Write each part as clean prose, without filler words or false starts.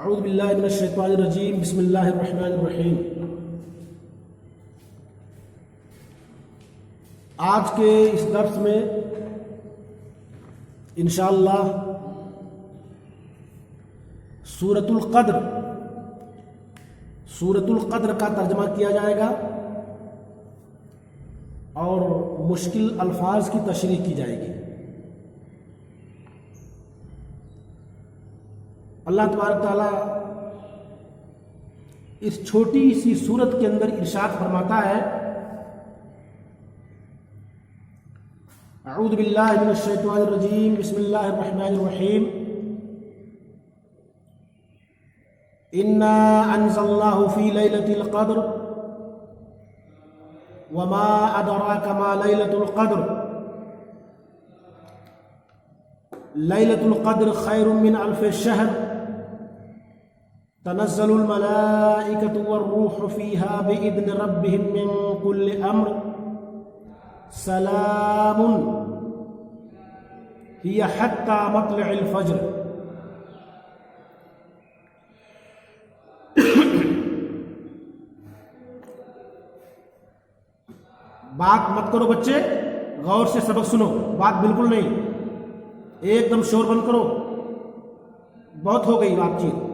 اعوذ باللہ من الشیطان الرجیم بسم اللہ الرحمن الرحیم۔ آج کے اس درس میں انشاءاللہ سورۃ القدر کا ترجمہ کیا جائے گا اور مشکل الفاظ کی تشریح کی جائے گی۔ اللہ تبارک تعالیٰ اس چھوٹی سی سورت کے اندر ارشاد فرماتا ہے، اعوذ باللہ من الشیطان الرجیم بسم اللہ الرحمن الرحیم۔ انا انزلناہ فی لیلۃ القدر وما ادراک ما لیلۃ القدر لیلۃ القدر خیر من الف شہر تنزل الملائکۃ والروح فیہا بإذن ربہم من کل امر سلام ہی حتی مطلع الفجر۔ بات مت کرو بچے، غور سے سبق سنو، بات بالکل نہیں، ایک دم شور بند کرو، بہت ہو گئی بات چیت۔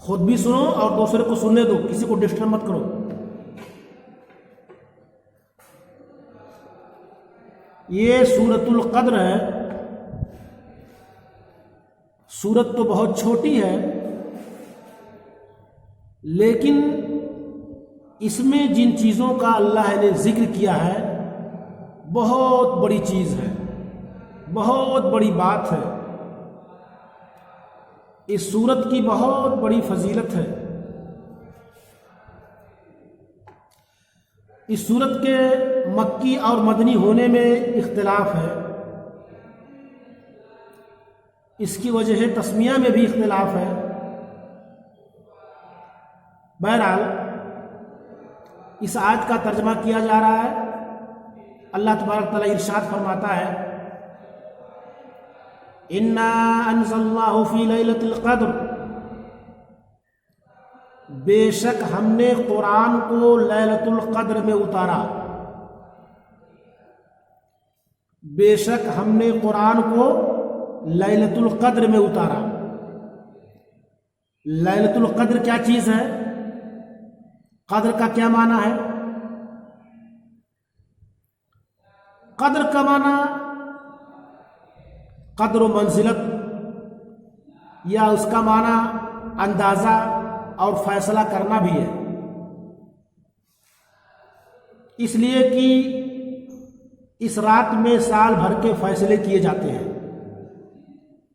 خود بھی سنو اور دوسرے کو سننے دو، کسی کو ڈسٹرب مت کرو۔ یہ سورۃ القدر ہے، سورت تو بہت چھوٹی ہے لیکن اس میں جن چیزوں کا اللہ نے ذکر کیا ہے بہت بڑی چیز ہے، بہت بڑی بات ہے۔ اس سورت کی بہت بڑی فضیلت ہے۔ اس سورت کے مکی اور مدنی ہونے میں اختلاف ہے، اس کی وجہ تسمیہ میں بھی اختلاف ہے۔ بہرحال اس آیت کا ترجمہ کیا جا رہا ہے۔ اللہ تبارک تعالیٰ ارشاد فرماتا ہے، انا انزلناہ فی لیلۃ القدر، بے شک ہم نے قرآن کو لیلۃ القدر میں اتارا، بے شک ہم نے قرآن کو لیلۃ القدر میں اتارا۔ لیلۃ القدر کیا چیز ہے؟ قدر کا کیا معنی ہے؟ قدر کا معنی قدر و منزلت، یا اس کا معنی اندازہ اور فیصلہ کرنا بھی ہے، اس لیے کہ اس رات میں سال بھر کے فیصلے کیے جاتے ہیں۔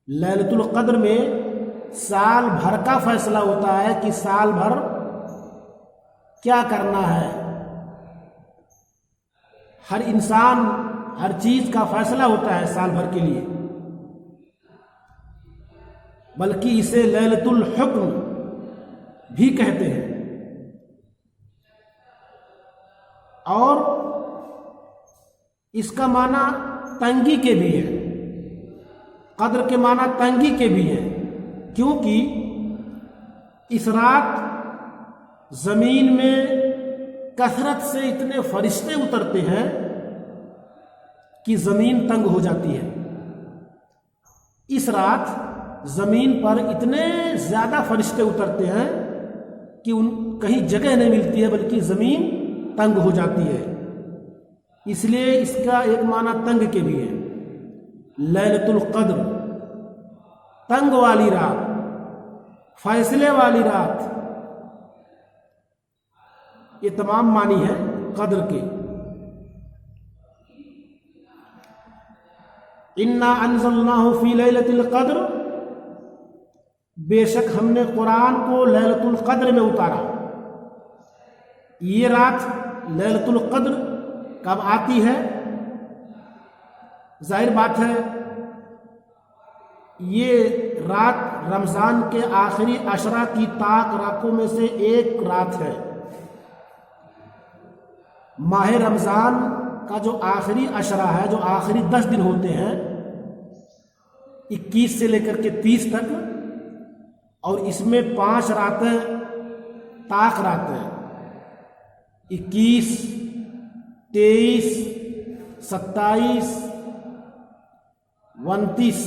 لیلۃ القدر میں سال بھر کا فیصلہ ہوتا ہے کہ سال بھر کیا کرنا ہے۔ ہر انسان ہر چیز کا فیصلہ ہوتا ہے سال بھر کے لیے، بلکہ اسے لیلۃ الحکم بھی کہتے ہیں۔ اور اس کا معنی تنگی کے بھی ہے، قدر کے معنی تنگی کے بھی ہے، کیونکہ اس رات زمین میں کثرت سے اتنے فرشتے اترتے ہیں کہ زمین تنگ ہو جاتی ہے۔ اس رات زمین پر اتنے زیادہ فرشتے اترتے ہیں کہ کہیں جگہ نہیں ملتی ہے، بلکہ زمین تنگ ہو جاتی ہے۔ اس لیے اس کا ایک معنی تنگ کے بھی ہے۔ لیلۃ القدر، تنگ والی رات، فیصلے والی رات، یہ تمام معنی ہے قدر کے۔ انا انزلناہ فی لیلۃ القدر، بے شک ہم نے قرآن کو لیلۃ القدر میں اتارا۔ یہ رات لیلۃ القدر کب آتی ہے؟ ظاہر بات ہے یہ رات رمضان کے آخری عشرہ کی طاق راتوں میں سے ایک رات ہے۔ ماہ رمضان کا جو آخری عشرہ ہے، جو آخری 10 دن ہوتے ہیں، 21 سے لے کر کے 30 تک، اور اس میں 5 راتیں طاق راتیں، 21، 23، 27، 29،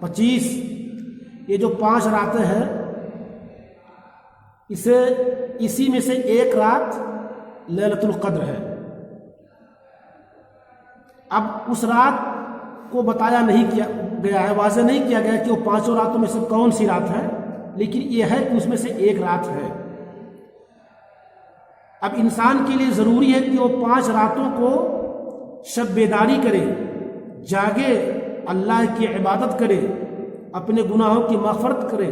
25، یہ جو 5 راتیں ہیں، اسی میں سے ایک رات لیلۃ القدر ہے۔ اب اس رات کو بتایا نہیں کیا گیا ہے، واضح نہیں کیا گیا کہ وہ 5 راتوں میں سے کون سی رات ہے، لیکن یہ ہے کہ اس میں سے ایک رات ہے۔ اب انسان کے لیے ضروری ہے کہ وہ 5 راتوں کو شب بیداری کرے، جاگے، اللہ کی عبادت کرے، اپنے گناہوں کی مغفرت کرے۔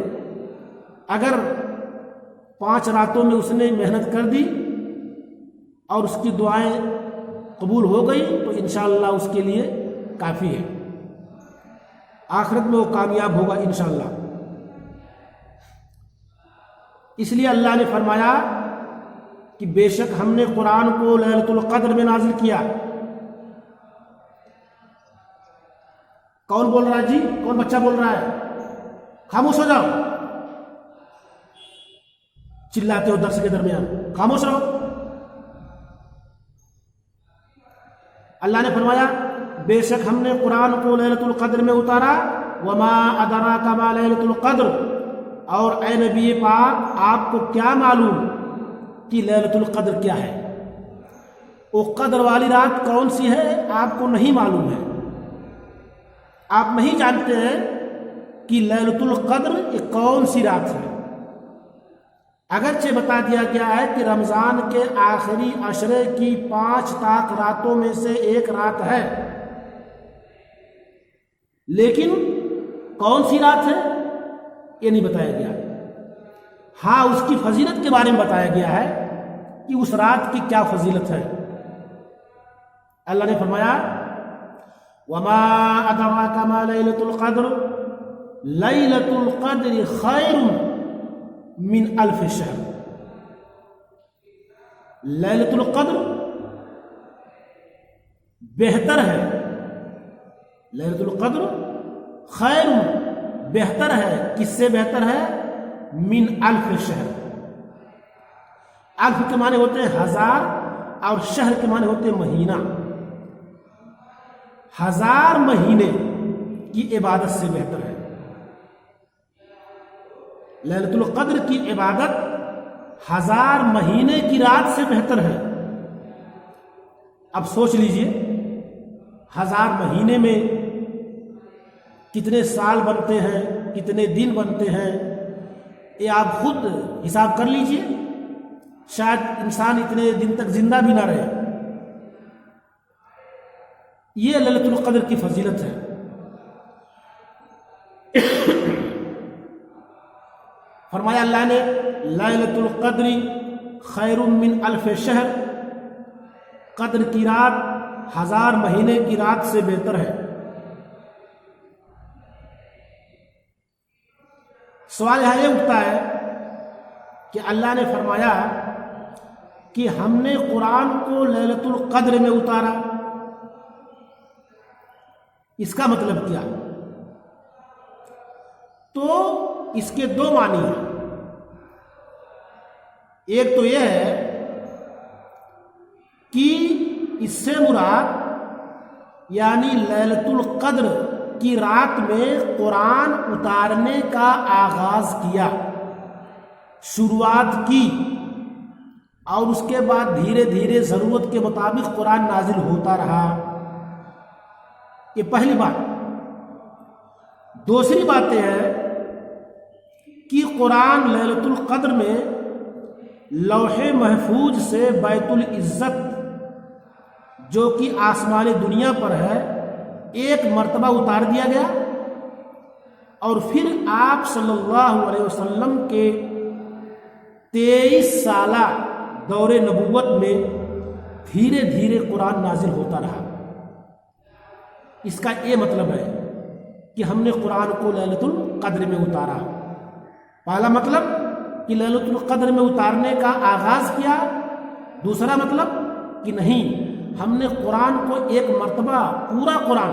اگر 5 راتوں میں اس نے محنت کر دی اور اس کی دعائیں قبول ہو گئی تو انشاءاللہ اس کے لیے کافی ہے، آخرت میں وہ کامیاب ہوگا انشاءاللہ۔ اس لیے اللہ نے فرمایا کہ بے شک ہم نے قرآن کو لیلۃ القدر میں نازل کیا۔ کون بول رہا ہے جی؟ کون بچہ بول رہا ہے؟ خاموش ہو جاؤ، چلاتے ہو درس کے درمیان، خاموش رہو۔ اللہ نے فرمایا بے شک ہم نے قرآن کو لیلۃ القدر میں اتارا، وما ادراک ما لیلۃ القدر، اور اے نبی پاک آپ کو کیا معلوم کہ لیلۃ القدر کیا ہے؟ وہ قدر والی رات کون سی ہے آپ کو نہیں معلوم ہے، آپ نہیں جانتے ہیں کہ لیلۃ القدر یہ کون سی رات ہے۔ اگرچہ بتا دیا گیا ہے کہ رمضان کے آخری عشرے کی 5 طاق راتوں میں سے ایک رات ہے، لیکن کون سی رات ہے یہ نہیں بتایا گیا۔ ہاں اس کی فضیلت کے بارے میں بتایا گیا ہے کہ اس رات کی کیا فضیلت ہے۔ اللہ نے فرمایا وما ادراک ما لیلۃ القدر، لیلۃ القدر خیر من 1000 شہر۔ لیلۃ القدر بہتر ہے، لیلۃ القدر خیر بہتر ہے، کس سے بہتر ہے؟ من 1000 شہر۔ 1000 کے معنی ہوتے ہیں 1000 اور شہر کے معنی ہوتے ہیں مہینہ۔ 1000 مہینے کی عبادت سے بہتر ہے۔ لیلۃ القدر کی عبادت 1000 مہینے کی رات سے بہتر ہے۔ اب سوچ لیجئے 1000 مہینے میں کتنے سال بنتے ہیں، کتنے دن بنتے ہیں، یہ آپ خود حساب کر لیجئے، شاید انسان اتنے دن تک زندہ بھی نہ رہے۔ یہ لیلۃ القدر کی فضیلت ہے۔ فرمایا اللہ نے لیلۃ القدر خیر من 1000 شہر، قدر کی رات 1000 مہینے کی رات سے بہتر ہے۔ سوال یہاں یہ اٹھتا ہے کہ اللہ نے فرمایا کہ ہم نے قرآن کو لیلۃ القدر میں اتارا، اس کا مطلب کیا؟ تو اس کے 2 معنی ہیں۔ ایک تو یہ ہے کہ اس سے مراد یعنی لیلۃ القدر کی رات میں قرآن اتارنے کا آغاز کیا، شروعات کی، اور اس کے بعد دھیرے دھیرے ضرورت کے مطابق قرآن نازل ہوتا رہا۔ یہ پہلی بات۔ دوسری بات یہ ہے کہ قرآن لیلۃ القدر میں لوح محفوظ سے بیت العزت جو کہ آسمان دنیا پر ہے ایک مرتبہ اتار دیا گیا، اور پھر آپ صلی اللہ علیہ وسلم کے 23 سالہ دور نبوت میں دھیرے دھیرے قرآن نازل ہوتا رہا۔ اس کا یہ مطلب ہے کہ ہم نے قرآن کو لیلۃ القدر میں اتارا۔ پہلا مطلب کہ لیلۃ القدر میں اتارنے کا آغاز کیا، دوسرا مطلب کہ نہیں، ہم نے قرآن کو ایک مرتبہ پورا قرآن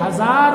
1000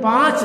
5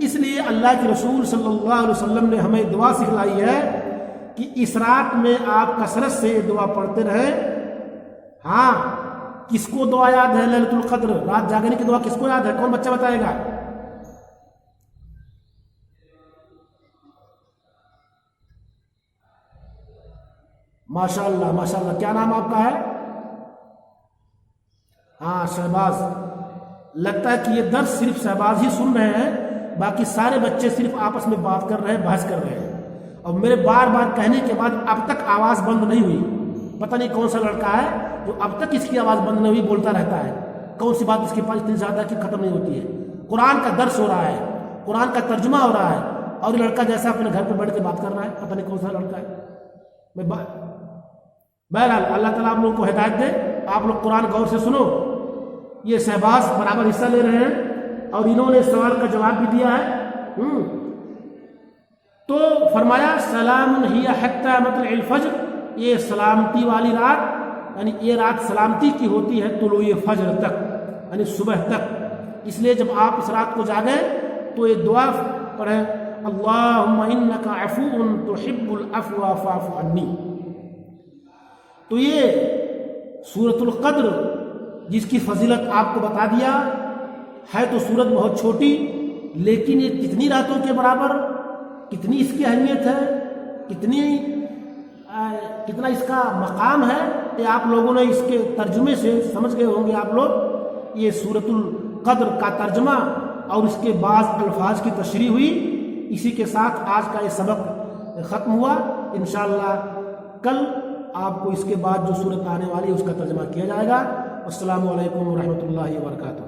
اس لیے اللہ کے رسول صلی اللہ علیہ وسلم نے ہمیں دعا سکھلائی ہے کہ اس رات میں آپ کثرت سے یہ دعا پڑھتے رہیں۔ ہاں، کس کو دعا یاد ہے لیلۃ القدر رات جاگنے کی دعا کس کو یاد ہے؟ کون بچہ بتائے گا؟ ماشاء اللہ ماشاء اللہ، کیا نام آپ کا ہے؟ ہاں شہباز، لگتا ہے کہ یہ درس صرف شہباز ہی سن رہے ہیں، باقی سارے بچے صرف آپس میں بات کر رہے ہیں، بحث کر رہے ہیں، اور میرے بار بار کہنے کے بعد اب تک آواز بند نہیں ہوئی۔ پتہ نہیں کون سا لڑکا ہے جو اب تک اس کی آواز بند نہیں ہوئی، بولتا رہتا ہے۔ کون سی بات اس کے پاس اتنی زیادہ کہ ختم نہیں ہوتی ہے؟ قرآن کا درس ہو رہا ہے، قرآن کا ترجمہ ہو رہا ہے، اور یہ لڑکا جیسا اپنے گھر پہ بیٹھ کے بات کر رہا ہے، پتہ نہیں کون سا لڑکا ہے۔ بہرحال اللہ تعالیٰ آپ لوگوں کو ہدایت دے، آپ لوگ قرآن غور سے سنو۔ یہ شہباز برابر حصہ لے رہے ہیں اور انہوں نے سوال کا جواب بھی دیا ہے۔ تو فرمایا سلام ہی حتی مطلع الفجر، یہ سلامتی والی رات، یعنی یہ رات سلامتی کی ہوتی ہے طلوع فجر تک، یعنی صبح تک۔ اس لیے جب آپ اس رات کو جاگیں تو یہ دعا پڑھیں، اللہم انک عفو تحب العفو فاعف عنی۔ تو یہ سورۃ القدر جس کی فضیلت آپ کو بتا دیا ہے، تو سورت بہت چھوٹی، لیکن یہ کتنی راتوں کے برابر، کتنی اس کی اہمیت ہے، کتنا اس کا مقام ہے، یہ آپ لوگوں نے اس کے ترجمے سے سمجھ گئے ہوں گے آپ لوگ۔ یہ سورۃ القدر کا ترجمہ اور اس کے بعض الفاظ کی تشریح ہوئی۔ اسی کے ساتھ آج کا یہ سبق ختم ہوا۔ انشاءاللہ کل آپ کو اس کے بعد جو سورت آنے والی ہے اس کا ترجمہ کیا جائے گا۔ السلام علیکم ورحمۃ اللہ وبرکاتہ۔